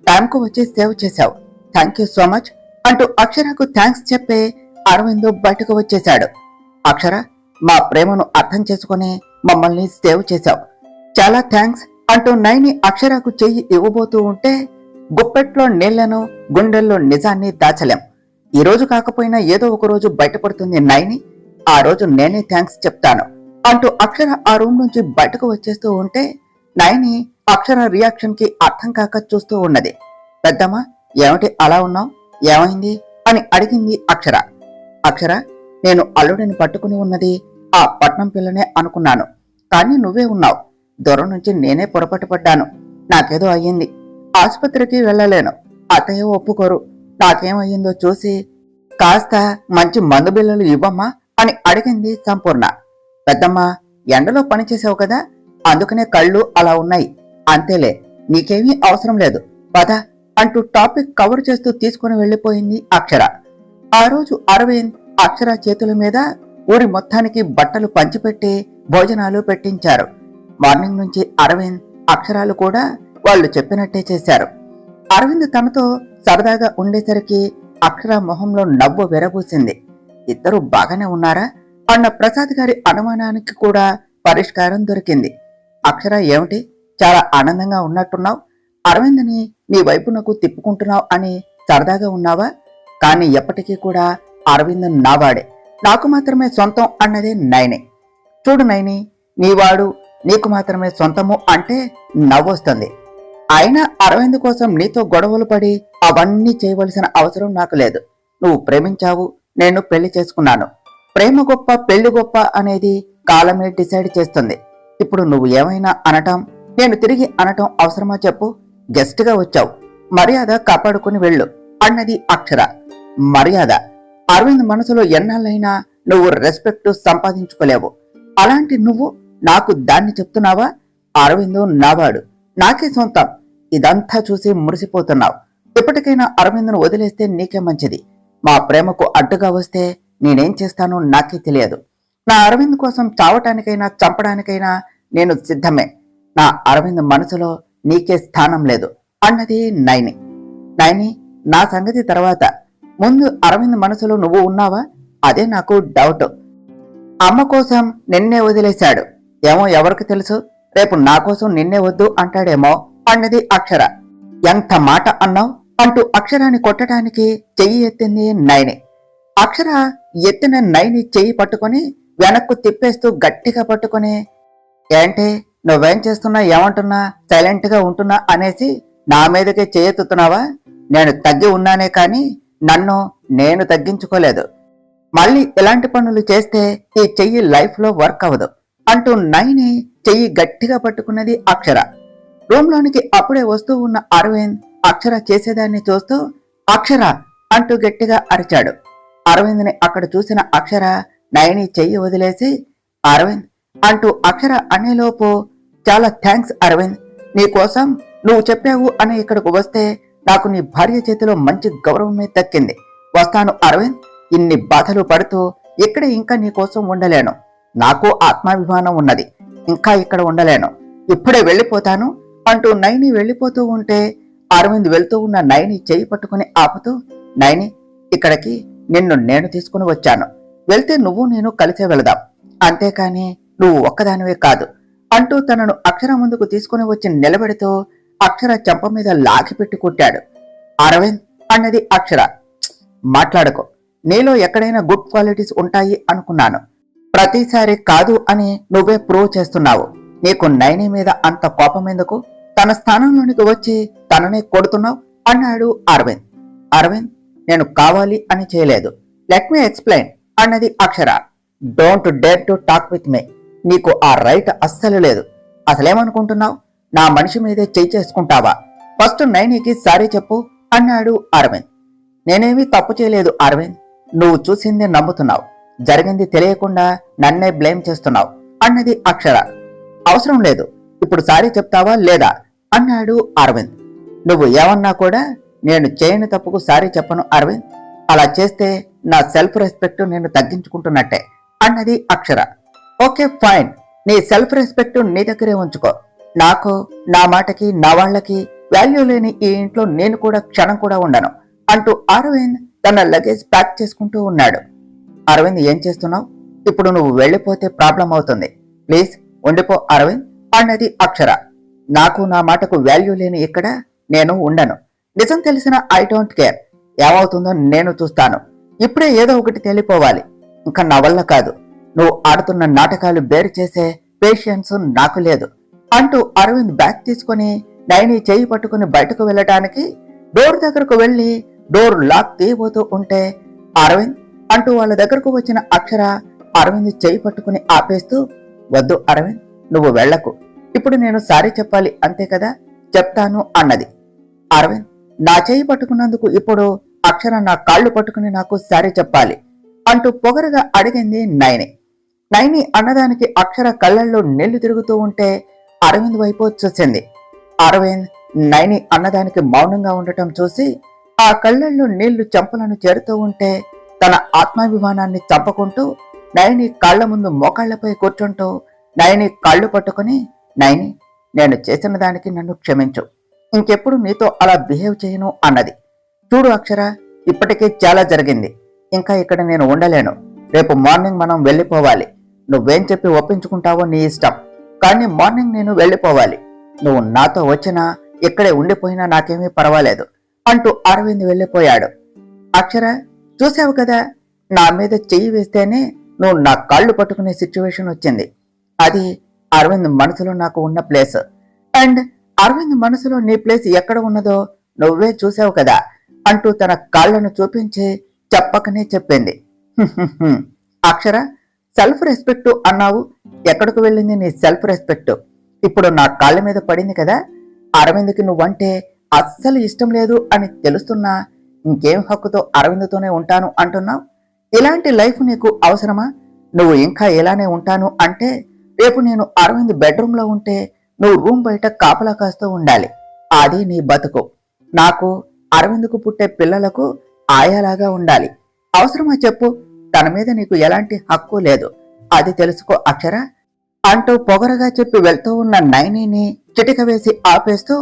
A: టైంకు వచ్చి సేవ్ చేశావు, థ్యాంక్ యూ సో మచ్ అంటూ అక్షరకు థ్యాంక్స్ చెప్పి అరవింద్ బయటకు వచ్చేశాడు. అక్షర, మా ప్రేమను అర్థం చేసుకుని మమ్మల్ని సేవ్ చేశావు, చాలా థ్యాంక్స్ అంటూ నైని అక్షరకు చెయ్యి ఇవ్వబోతూ ఉంటే, గుప్పెట్లో నీళ్లను గుండెల్లో నిజాన్ని దాచలేం. ఈ రోజు కాకపోయినా ఏదో ఒక రోజు బయటపడుతుంది నైని, ఆ రోజు నేనే థ్యాంక్స్ చెప్తాను అంటూ అక్షర ఆ రూమ్ నుంచి బయటకు వచ్చేస్తూ ఉంటే, నైని అక్షర రియాక్షన్ కి అర్థం కాక చూస్తూ ఉన్నది. పెద్దమ్మ, ఏమిటి అలా ఉన్నావు, ఏమైంది అని అడిగింది అక్షర. అక్షర, నేను అల్లుడిని పట్టుకుని ఉన్నది ఆ పట్నం పిల్లనే అనుకున్నాను, కానీ నువ్వే ఉన్నావు. దూరం నుంచి నేనే పొరపాటు పడ్డాను, నాకేదో అయ్యింది, ఆసుపత్రికి వెళ్ళలేను, అత్తయ్య ఒప్పుకోరు, నాకేమయ్యిందో చూసి కాస్త మంచి మందు బిళ్ళలు ఇవ్వమ్మా అని అడిగింది సంపూర్ణ. పెద్దమ్మ, ఎండలో పనిచేసావు కదా, అందుకనే కళ్ళు అలా ఉన్నాయి, అంతేలే, నీకేమీ అవసరం లేదు, పద అంటూ టాపిక్ కవర్ చేస్తూ తీసుకుని వెళ్లిపోయింది అక్షర. ఆ రోజు అరవింద్ అక్షర చేతుల మీద ఊరి మొత్తానికి బట్టలు పంచిపెట్టి భోజనాలు పెట్టించారు. మార్నింగ్ నుంచి అరవింద్ అక్షరాలు కూడా వాళ్ళు చెప్పినట్టే చేశారు. అరవింద్ తనతో సరదాగా ఉండేసరికి అక్షర మొహంలో నవ్వు విరబూసింది. ఇద్దరు బాగానే ఉన్నారా అన్న ప్రసాద్ గారి అనుమానానికి కూడా పరిష్కారం దొరికింది. అక్షర, ఏమిటి చాలా ఆనందంగా ఉన్నట్టున్నావు, అరవింద్ని నీ వైపునకు తిప్పుకుంటున్నావు అని సరదాగా ఉన్నావా? కానీ ఎప్పటికీ కూడా అరవింద్ నావాడే, నాకు మాత్రమే సొంతం అన్నదే నైని. చూడు నైని, నీవాడు నీకు మాత్రమే సొంతము అంటే నవ్వొస్తుంది. అయినా అరవింద్ కోసం నీతో గొడవలు పడి అవన్నీ చేయవలసిన అవసరం నాకు లేదు. నువ్వు ప్రేమించావు, నేను పెళ్లి చేసుకున్నాను. ప్రేమ గొప్ప పెళ్లి గొప్ప అనేది కాలమే డిసైడ్ చేస్తుంది. ఇప్పుడు నువ్వు ఏమైనా అనటం నేను తిరిగి అనటం అవసరమా చెప్పు? గెస్ట్గా వచ్చావు, మర్యాద కాపాడుకుని వెళ్ళు అన్నది అక్షర. మర్యాద? అరవింద్ మనసులో ఎన్నాళ్ళైనా నువ్వు రెస్పెక్ట్ సంపాదించుకోలేవు, అలాంటి నువ్వు నాకు దాన్ని చెప్తున్నావా? అరవింద్ నావాడు, నాకే సొంతం. ఇదంతా చూసి మురిసిపోతున్నావు. ఇప్పటికైనా అరవింద్ను వదిలేస్తే నీకే మంచిది. మా ప్రేమకు అడ్డుగా వస్తే నేనేం చేస్తానో నాకే తెలియదు. నా అరవింద్ కోసం చావటానికైనా చంపడానికైనా నేను సిద్ధమే. నా అరవింద్ మనసులో నీకే స్థానం లేదు అన్నది నైని. నైని, నా సంగతి తర్వాత, ముందు అరవింద్ మనసులో నువ్వు ఉన్నావా? అదే నాకు డౌట్. అమ్మ కోసం నిన్నే వదిలేశాడు ఏమో, ఎవరికి తెలుసు, రేపు నా కోసం నిన్నే వద్దు అంటాడేమో అన్నది అక్షర. ఎంత మాట అన్నావు అంటూ అక్షరాన్ని కొట్టడానికి చెయ్యి ఎత్తింది నైని. అక్షర ఎత్తిన నైని చెయ్యి పట్టుకొని వెనక్కు తిప్పేస్తూ గట్టిగా పట్టుకొని, ఏంటి నువ్వేం చేస్తున్నా, ఏమంటున్నా, సైలెంట్ గా ఉంటున్నా అనేసి నా మీదకే చేయెత్తుతున్నావా? నేను తగ్గి ఉన్నానే కాని నన్ను నేను తగ్గించుకోలేదు. మళ్ళీ ఇలాంటి పనులు చేస్తే ఈ చెయ్యి లైఫ్ లో వర్క్ అవ్వదు అంటూ నైని చెయ్యి గట్టిగా పట్టుకున్నది అక్షర. రూమ్ లోనికి అప్పుడే వస్తూ ఉన్న అరవింద్ అక్షర చేసేదాన్ని చూస్తూ అక్షర అంటూ గట్టిగా అరిచాడు. అరవింద్ ని అక్కడ చూసిన అక్షర నైని చెయ్యి వదిలేసి అరవింద్ అంటూ అక్షర అనేలోపు, చాలా థ్యాంక్స్ అరవింద్, నీకోసం నువ్వు చెప్పావు అని ఇక్కడికి వస్తే నాకు నీ భార్య చేతిలో మంచి గౌరవమే దక్కింది. వస్తాను అరవింద్, ఇన్ని బాధలు పడుతూ ఇక్కడ ఇంకా నీకోసం ఉండలేను. నాకు ఆత్మాభిమానం ఉన్నది, ఇంకా ఇక్కడ ఉండలేను, ఇప్పుడే వెళ్ళిపోతాను అంటూ నైని వెళ్ళిపోతూ ఉంటే అరవింద్ వెళ్తూ ఉన్న నైని చెయ్యి పట్టుకుని ఆపుతూ, నైని, ఇక్కడికి నిన్ను నేను తీసుకుని వచ్చాను, వెళ్తే నువ్వు నేను కలిసే వెళదాం, అంతేకాని నువ్వు ఒక్కదానివే కాదు అంటూ తనను అక్షర ముందుకు తీసుకుని వచ్చి నిలబెడుతూ అక్షర చెంప మీద లాగిపెట్టి కొట్టాడు. అరవింద్ అన్నది అక్షర. మాట్లాడుకో, నీలో ఎక్కడైనా గుడ్ క్వాలిటీస్ ఉంటాయి అనుకున్నాను, ప్రతిసారి కాదు అని నువ్వే ప్రూవ్ చేస్తున్నావు. నీకు నైని మీద అంత కోపం ఎందుకు? తన స్థానంలోనికి వచ్చి తననే కొడుతున్నావు అన్నాడు అరవింద్. అరవింద్, నేను కావాలి అని చేయలేదు, లెట్ మీ ఎక్స్ప్లెయిన్ అన్నది Akshara. Don't dare to talk with me, నీకు ఆ రైట్ అస్సలు లేదు. అసలేమనుకుంటున్నావు, నా మనిషి మీదే చెయ్యి చేసుకుంటావా? ఫస్ట్ నైనికి సారీ చెప్పు అన్నాడు అరవింద్. నేనేమీ తప్పు చేయలేదు అరవింద్, నువ్వు చూసిందే నమ్ముతున్నావు, జరిగింది తెలియకుండా నన్నే బ్లేమ్ చేస్తున్నావు అన్నది అక్షర. అవసరం లేదు, ఇప్పుడు సారీ చెప్తావా లేదా అన్నాడు అరవింద్. నువ్వు ఏమన్నా కూడా నేను చేయని తప్పుకు సారీ చెప్పను అరవింద్, అలా చేస్తే నా సెల్ఫ్ రెస్పెక్ట్ నేను తగ్గించుకుంటున్నట్టే అన్నది అక్షర. ఓకే ఫైన్, నీ సెల్ఫ్ రెస్పెక్ట్ నీ దగ్గరే ఉంచుకో. నాకు, నా మాటకి, నా వాళ్లకి వాల్యూ లేని ఈ ఇంట్లో నేను కూడా క్షణం కూడా ఉండను అంటూ అరవింద్ తన లగేజ్ ప్యాక్ చేసుకుంటూ ఉన్నాడు. అరవింద్, ఏం చేస్తున్నావు? ఇప్పుడు నువ్వు వెళ్ళిపోతే ప్రాబ్లం అవుతుంది, ప్లీజ్ ఉండిపో అరవింద్ అన్నది అక్షర. నాకు, నా మాటకు వాల్యూ లేని ఇక్కడ నేను ఉండను. నిజం తెలిసిన ఐ డోంట్ కేర్, ఏమవుతుందో నేను చూస్తాను. ఇప్పుడే ఏదో ఒకటి తెలిపోవాలి, ఇంకా నా వల్ల కాదు. నువ్వు ఆడుతున్న నాటకాలు బేరు చేసే పేషెన్స్ నాకు లేదు అంటూ అరవింద్ బ్యాగ్ తీసుకుని నైని చేయి పట్టుకుని బయటకు వెళ్ళటానికి డోర్ దగ్గరకు వెళ్లి డోర్ లాక్ తీయబోతూ ఉంటే అరవింద్ అంటూ వాళ్ళ దగ్గరకు వచ్చిన అక్షర అరవింద్ చేయి పట్టుకుని ఆపేస్తూ, వద్దు అరవింద్, నువ్వు వెళ్లకు, ఇప్పుడు నేను సారీ చెప్పాలి అంతే కదా, చెప్తాను అన్నది. అరవింద్, నా చేయి పట్టుకున్నందుకు ఇప్పుడు అక్షర నా కాళ్ళు పట్టుకుని నాకు సారీ చెప్పాలి అంటూ పొగరగా అడిగింది నైని. నైని అన్నదానికి అక్షర కళ్ళల్లో నీళ్లు తిరుగుతూ ఉంటే అరవింద్ వైపు చూసింది. అరవింద్ నైని అన్నదానికి మౌనంగా ఉండటం చూసి ఆ కళ్ళల్లో నీళ్లు చెంపలను చేరుతూ ఉంటే తన ఆత్మాభిమానాన్ని చంపుకుంటూ నైని కాళ్ల ముందు మోకాళ్లపై కూర్చుంటూ నైని కాళ్ళు పట్టుకుని, నైని, నేను చేసిన దానికి నన్ను క్షమించు, ఇంకెప్పుడు నీతో అలా బిహేవ్ చేయను అన్నది. చూడు అక్షర, ఇప్పటికే చాలా జరిగింది, ఇంకా ఇక్కడ నేను ఉండలేను. రేపు మార్నింగ్ మనం వెళ్ళిపోవాలి. నువ్వేం చెప్పి ఒప్పించుకుంటావో నీ ఇష్టం, కానీ మార్నింగ్ నేను వెళ్ళిపోవాలి. నువ్వు నాతో వచ్చినా ఇక్కడే ఉండిపోయినా నాకేమీ పర్వాలేదు అంటూ అరవింద్ వెళ్ళిపోయాడు. అక్షర, చూసావు కదా, నా మీద చెయ్యి వేస్తేనే నువ్వు నా కాళ్ళు పట్టుకునే సిచ్యువేషన్ వచ్చింది. అది అరవింద్ మనసులో నాకు ఉన్న ప్లేస్, అండ్ అరవింద్ మనసులో నీ ప్లేస్ ఎక్కడ ఉన్నదో నువ్వే చూసావు కదా అంటూ తన కాళ్లను చూపించి చెప్పకనే చెప్పింది. అక్షర, సెల్ఫ్ రెస్పెక్ట్ అన్నావు, ఎక్కడికి వెళ్ళింది నీ సెల్ఫ్ రెస్పెక్ట్? ఇప్పుడు నా కాళ్ళ మీద పడింది కదా. అరవింద్కి నువ్వంటే అస్సలు ఇష్టం లేదు అని తెలుస్తున్నా ఇంకేం హక్కుతో అరవింద్తోనే ఉంటాను అంటున్నావు? ఇలాంటి లైఫ్ నీకు అవసరమా? నువ్వు ఇంకా ఇలానే ఉంటాను అంటే రేపు నేను అరవింద్ బెడ్రూమ్లో ఉంటే నువ్వు రూమ్ బయట కాపలా కాస్తూ ఉండాలి. అది నీ బతుకు. నాకు అరవింద్కు పుట్టే పిల్లలకు ఆయాలాగా ఉండాలి. అవసరమా చెప్పు? తన మీద నీకు ఎలాంటి హక్కు లేదు. అది తెలుసుకో అక్షర అంటూ పొగరగా చెప్పి వెళ్తూ ఉన్న నైనిని చిటిక వేసి ఆపేస్తూ,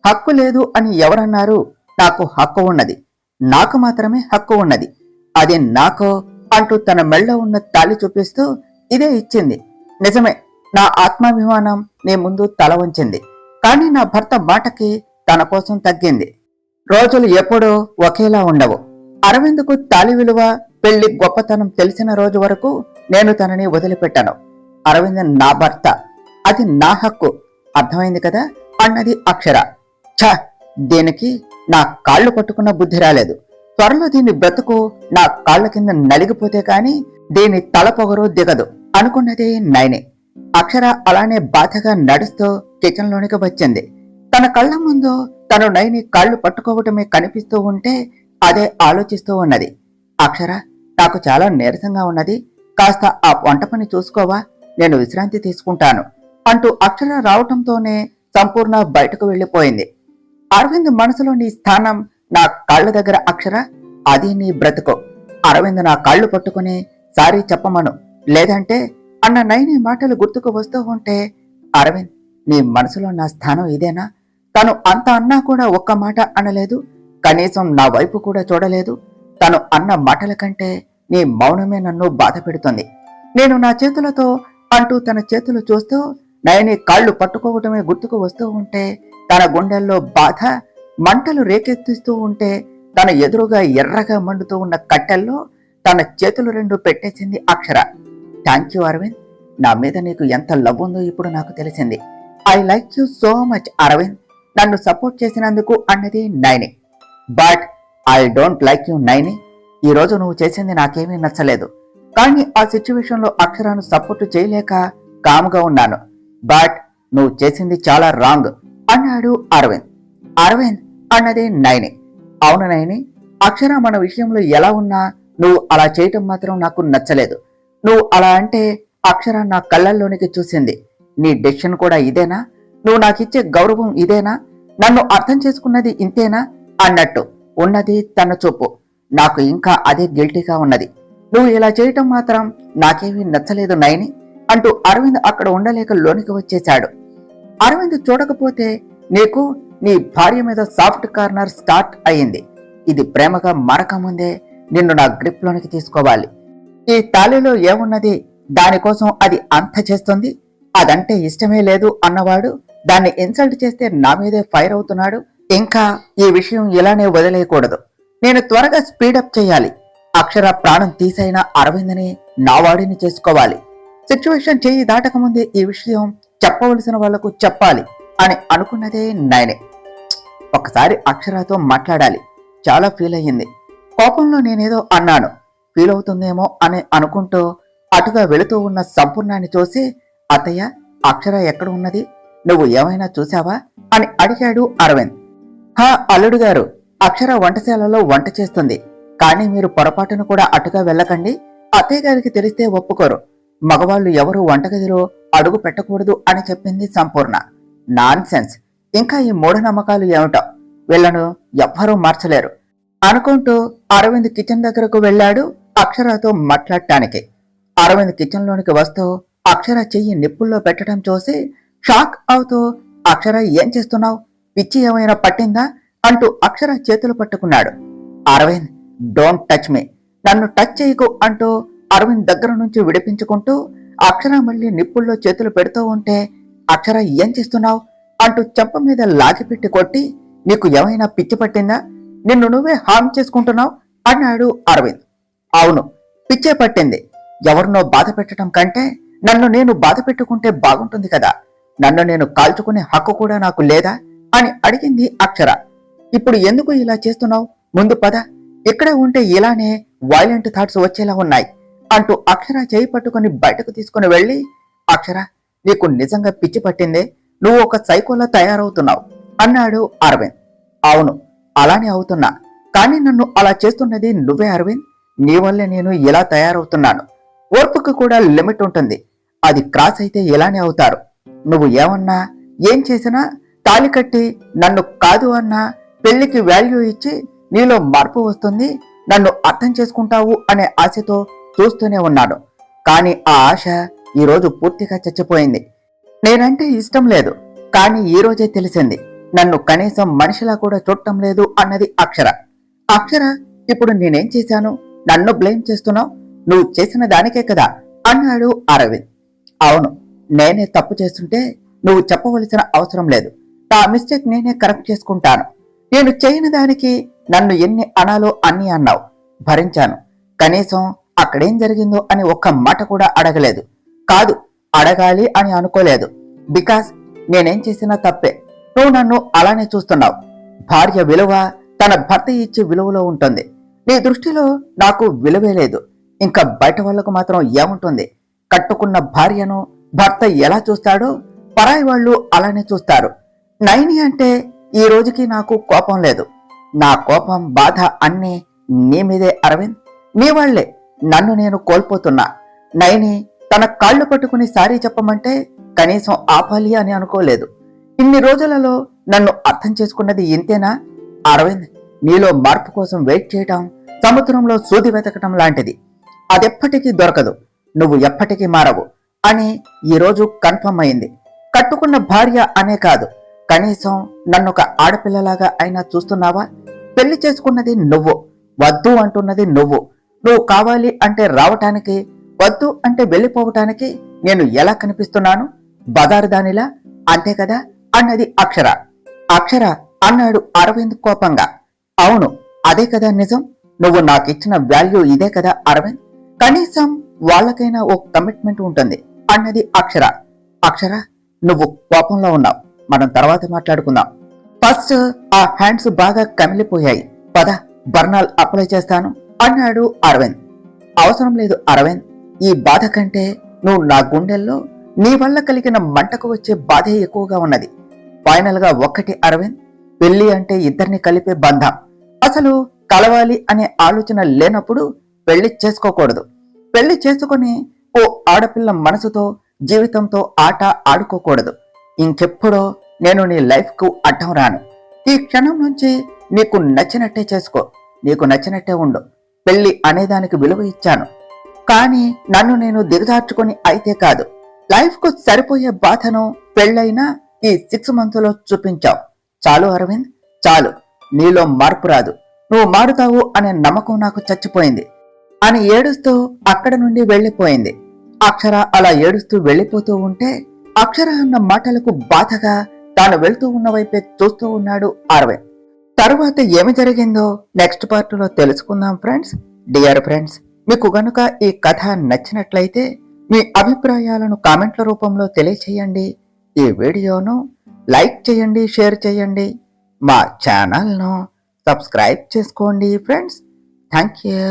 A: హక్కు లేదు అని ఎవరన్నారు? నాకు హక్కు ఉన్నది. నాకు మాత్రమే హక్కు ఉన్నది. అది నాకో అంటూ తన మెళ్ళ ఉన్న తాళి చూపిస్తూ ఇదే ఇచ్చింది. నిజమే, నా ఆత్మాభిమానం నీ ముందు తల వంచింది. కానీ నా భర్త మాటకి తన కోసం తగ్గింది. రోజులు ఎప్పుడూ ఒకేలా ఉండవు. అరవింద్కు తాళి విలువ, పెళ్లి గొప్పతనం తెలిసిన రోజు వరకు నేను తనని వదిలిపెట్టాను. అరవింద్ నా భర్త, అది నా హక్కు. అర్థమైంది కదా అన్నది అక్షర. ఛ, దీనికి నా కాళ్ళు పట్టుకున్న బుద్ధి రాలేదు. త్వరలో దీని బ్రతుకు నా కాళ్ల కింద నలిగిపోతే కాని దీని తల పొగరు దిగదు అనుకున్నది నైని. అక్షర అలానే బాధగా నడుస్తూ కిచెన్లోనికి వచ్చింది. తన కళ్ళ ముందు తను నైని కాళ్ళు పట్టుకోవటమే కనిపిస్తూ ఉంటే అదే ఆలోచిస్తూ ఉన్నది. అక్షర, నాకు చాలా నీరసంగా ఉన్నది. కాస్త ఆ వంట పని చూసుకోవా? నేను విశ్రాంతి తీసుకుంటాను అంటూ అక్షర రావటంతోనే సంపూర్ణ బయటకు వెళ్లిపోయింది. అరవింద్ మనసులో నీ స్థానం నా కాళ్ళ దగ్గర అక్షర, అది నీ బ్రతుకు. అరవింద్ నా కాళ్ళు పట్టుకుని సారీ చెప్పమను, లేదంటే అన్న నైని మాటలు గుర్తుకు వస్తూ ఉంటే, అరవింద్, నీ మనసులో నా స్థానం ఇదేనా? తను అంత అన్నా కూడా ఒక్క మాట అనలేదు. కనీసం నా వైపు కూడా చూడలేదు. తను అన్న మాటల కంటే నీ మౌనమే నన్ను బాధ పెడుతుంది. నేను నా చేతులతో అంటూ తన చేతులు చూస్తూ నయని కాళ్ళు పట్టుకోవటమే గుర్తుకు వస్తూ ఉంటే, తన గుండెల్లో బాధ మంటలు రేకెత్తిస్తూ ఉంటే, తన ఎదురుగా ఎర్రగా మండుతూ ఉన్న కట్టెల్లో తన చేతులు రెండు పెట్టేసింది అక్షర. థ్యాంక్ యూ అరవింద్, నా మీద నీకు ఎంత లవ్ ఉందో ఇప్పుడు నాకు తెలిసింది. I like you so much Aravind, నన్ను సపోర్ట్ చేసినందుకు అన్నది Naini. But I don't like you Naini. ఈరోజు నువ్వు చేసింది నాకేమీ నచ్చలేదు. కానీ ఆ సిచ్యువేషన్లో అక్షరాను సపోర్ట్ చేయలేక కాముగా ఉన్నాను. బట్ నువ్వు చేసింది చాలా రాంగ్ అన్నాడు అరవింద్. అరవింద్ అన్నది నైని. అవును నైని, అక్షర మన విషయంలో ఎలా ఉన్నా నువ్వు అలా చేయటం మాత్రం నాకు నచ్చలేదు. నువ్వు అలా అంటే అక్షర నా కళ్ళల్లోనికి చూసింది. నీ డెసిషన్ కూడా ఇదేనా? నువ్వు నాకిచ్చే గౌరవం ఇదేనా? నన్ను అర్థం చేసుకున్నది ఇంతేనా అన్నట్టు ఉన్నది తన చూపు. నాకు ఇంకా అదే గిల్టీగా ఉన్నది. నువ్వు ఇలా చేయటం మాత్రం నాకేమీ నచ్చలేదు నైని అంటూ అరవింద్ అక్కడ ఉండలేక లోనికి వచ్చేశాడు. అరవింద్ చూడకపోతే నీకు నీ భార్య మీద సాఫ్ట్ కార్నర్ స్టార్ట్ అయ్యింది. ఇది ప్రేమగా మారకముందే నిన్ను నా గ్రిప్ లోనికి తీసుకోవాలి. ఈ తాళిలో ఏమున్నది? దానికోసం అది అంత చేస్తుంది. అదంటే ఇష్టమే లేదు అన్నవాడు దాన్ని ఇన్సల్ట్ చేస్తే నా మీదే ఫైర్ అవుతున్నాడు. ఇంకా ఈ విషయం ఇలానే వదిలేయకూడదు. నేను త్వరగా స్పీడప్ చేయాలి. అక్షర ప్రాణం తీసైన అరవింద్ని నా వాడిని చేసుకోవాలి. సిచ్యువేషన్ చేయి దాటకముందే ఈ విషయం చెప్పవలసిన వాళ్లకు చెప్పాలి అని అనుకున్నదే నైనే. ఒకసారి అక్షరతో మాట్లాడాలి. చాలా ఫీల్ అయ్యింది. కోపంలో నేనేదో అన్నాను, ఫీల్ అవుతుందేమో అని అనుకుంటూ అటుగా వెళుతూ ఉన్న సంపూర్ణాన్ని చూసి, అత్తయ్య, అక్షర ఎక్కడ ఉన్నది? నువ్వు ఏమైనా చూసావా అని అడిగాడు అరవింద్. హా అల్లుడు గారు, అక్షర వంటశాలలో వంట చేస్తుంది. కానీ మీరు పొరపాటును కూడా అటుగా వెళ్ళకండి. అత్తయ్య గారికి తెలిస్తే ఒప్పుకోరు. మగవాళ్ళు ఎవరు వంటగదిలో అడుగు పెట్టకూడదు అని చెప్పింది సంపూర్ణ. Non sense. ఇంకా ఈ మూఢనమ్మకాలు ఏమిటో, వీళ్లను ఎవ్వరూ మార్చలేరు అనుకుంటూ అరవింద్ కిచెన్ దగ్గరకు వెళ్ళాడు అక్షరతో మాట్లాడటానికి. అరవింద్ కిచెన్ లోనికి వస్తూ అక్షర చెయ్యి నిప్పుల్లో పెట్టడం చూసి షాక్ అవుతూ, అక్షర ఏం చేస్తున్నావు? పిచ్చి ఏమైనా పట్టిందా అంటూ అక్షర చేతులు పట్టుకున్నాడు. అరవింద్, డోంట్ టచ్ మీ, నన్ను టచ్ చేయకు అంటూ అరవింద్ దగ్గర నుంచి విడిపించుకుంటూ అక్షర మళ్ళీ నిప్పుల్లో చేతులు పెడుతూ ఉంటే, అక్షర ఏం చేస్తున్నావు అంటూ చెంప మీద లాగిపెట్టి కొట్టి, నీకు ఏమైనా పిచ్చి పట్టిందా? నిన్ను నువ్వే హార్మ్ చేసుకుంటున్నావు అన్నాడు అరవింద్. అవును, పిచ్చే పట్టింది. ఎవరినో బాధ పెట్టడం కంటే నన్ను నేను బాధ పెట్టుకుంటే బాగుంటుంది కదా. నన్ను నేను కాల్చుకునే హక్కు కూడా నాకు లేదా అని అడిగింది అక్షర. ఇప్పుడు ఎందుకు ఇలా చేస్తున్నావు? ముందు పద, ఇక్కడే ఉంటే ఇలానే వైలెంట్ థాట్స్ వచ్చేలా ఉన్నాయి అంటూ అక్షర చేయి పట్టుకుని బయటకు తీసుకుని వెళ్ళి, అక్షర, నీకు నిజంగా పిచ్చి పట్టిందే? నువ్వు ఒక సైకోలా తయారవుతున్నావు అన్నాడు అరవింద్. అవును, అలానే అవుతున్నా. కానీ నన్ను అలా చేస్తున్నది నువ్వే అరవింద్. నీ వల్లే నేను ఇలా తయారవుతున్నాను. ఓర్పుకు కూడా లిమిట్ ఉంటుంది. అది క్రాస్ అయితే ఇలానే అవుతారు. నువ్వు ఏమన్నా ఏం చేసినా తాళి కట్టి నన్ను కాదు అన్నా పెళ్లికి వాల్యూ ఇచ్చి నీలో మార్పు వస్తుంది, నన్ను అర్థం చేసుకుంటావు అనే ఆశతో చూస్తూనే ఉన్నాను. కానీ ఆ ఆశ ఈరోజు పూర్తిగా చచ్చిపోయింది. నేనంటే ఇష్టం లేదు, కానీ ఈ రోజే తెలిసింది నన్ను కనీసం మనిషిలా కూడా చూడటం లేదు అన్నది అక్షర. అక్షర, ఇప్పుడు నేనేం చేశాను? నన్ను బ్లేమ్ చేస్తున్నావు? నువ్వు చేసిన దానికే కదా అన్నాడు అరవింద్. అవును, నేనే తప్పు చేస్తుంటే నువ్వు చెప్పవలసిన అవసరం లేదు. నా మిస్టేక్ నేనే కరెక్ట్ చేసుకుంటాను. నేను చేయని దానికి నన్ను ఎన్ని అనాలో అన్ని అన్నావు, భరించాను. కనీసం అక్కడేం జరిగిందో అని ఒక్క మాట కూడా అడగలేదు. కాదు, అడగాలి అని అనుకోలేదు. బికాస్ నేనేం చేసినా తప్పే. నువ్వు నన్ను అలానే చూస్తున్నావు. భార్య విలువ తన భర్త ఇచ్చే విలువలో ఉంటుంది. నీ దృష్టిలో నాకు విలువే లేదు. ఇంకా బయట వాళ్లకు మాత్రం ఏముంటుంది? కట్టుకున్న భార్యను భర్త ఎలా చూస్తాడో పరాయి వాళ్ళు అలానే చూస్తారు. నైని అంటే ఈ రోజుకి నాకు కోపం లేదు. నా కోపం, బాధ అన్నీ నీ మీదే అరవింద్. నీ వాళ్లే నన్ను నేను కోల్పోతున్నా. నైని తన కాళ్ళు పట్టుకుని సారీ చెప్పమంటే కనీసం ఆపాలి అని అనుకోలేదు. ఇన్ని రోజులలో నన్ను అర్థం చేసుకున్నది ఇంతేనా అరవింద్? నీలో మార్పు కోసం వెయిట్ చేయటం సముద్రంలో సూది వెతకటం లాంటిది. అదెప్పటికీ దొరకదు. నువ్వు ఎప్పటికీ మారవు అని ఈరోజు కన్ఫర్మ్ అయింది. కట్టుకున్న భార్య అనే కాదు, కనీసం నన్నొక ఆడపిల్లలాగా అయినా చూస్తున్నావా? పెళ్లి చేసుకున్నది నువ్వు, వద్దు అంటున్నది నువ్వు. నువ్వు కావాలి అంటే రావటానికి, వద్దు అంటే వెళ్ళిపోవటానికి నేను ఎలా కనిపిస్తున్నాను? బజారు దానిలా, అంతే కదా అన్నది అక్షర. అక్షర అన్నాడు అరవింద్ కోపంగా. అవును, అదే కదా నిజం. నువ్వు నాకిచ్చిన వాల్యూ ఇదే కదా అరవింద్. కనీసం వాళ్ళకైనా ఓ కమిట్మెంట్ ఉంటుంది అన్నది అక్షర. అక్షర, నువ్వు కోపంలో ఉన్నావు. మనం తర్వాత మాట్లాడుకుందాం. ఫస్ట్ ఆ హ్యాండ్స్ బాగా కమిలిపోయాయి. పద, బర్నాల్ అప్లై చేస్తాను అన్నాడు అరవింద్. అవసరం లేదు అరవింద్. ఈ బాధ కంటే నువ్వు నా గుండెల్లో నీ వల్ల కలిగిన మంటకు వచ్చే బాధే ఎక్కువగా ఉన్నది. ఫైనల్ గా ఒక్కటి అరవింద్, పెళ్లి అంటే ఇద్దరిని కలిపే బంధం. అసలు కలవాలి అనే ఆలోచన లేనప్పుడు పెళ్లి చేసుకోకూడదు. పెళ్లి చేసుకుని ఓ ఆడపిల్ల మనసుతో, జీవితంతో ఆట ఆడుకోకూడదు. ఇంకెప్పుడో నేను నీ లైఫ్ కు అడ్డం రాను. ఈ క్షణం నుంచి నీకు నచ్చినట్టే చేసుకో, నీకు నచ్చినట్టే ఉండు. పెళ్లి అనేదానికి విలువ ఇచ్చాను, కానీ నన్ను నేను దిగజార్చుకొని అయితే కాదు. లైఫ్ కు సరిపోయే బాధను పెళ్ళైనా ఈ 6 months లో చూపించావు. చాలు అరవింద్, చాలు. నీలో మార్పు రాదు. నువ్వు మారుతావు అనే నమ్మకం నాకు చచ్చిపోయింది అని ఏడుస్తూ అక్కడ నుండి వెళ్లిపోయింది. అక్షర అలా ఏడుస్తూ వెళ్లిపోతూ ఉంటే అక్షర అన్న మాటలకు బాధగా తాను వెళ్తూ ఉన్న వైపే చూస్తూ ఉన్నాడు అరవింద్. తరువాత ఏమి జరిగిందో నెక్స్ట్ పార్ట్లో తెలుసుకుందాం ఫ్రెండ్స్. డియర్ ఫ్రెండ్స్, మీకు గనుక ఈ కథ నచ్చినట్లయితే మీ అభిప్రాయాలను కామెంట్ల రూపంలో తెలియచేయండి. ఈ వీడియోను లైక్ చేయండి, షేర్ చేయండి. మా ఛానల్ను సబ్స్క్రైబ్ చేసుకోండి ఫ్రెండ్స్. Thank you.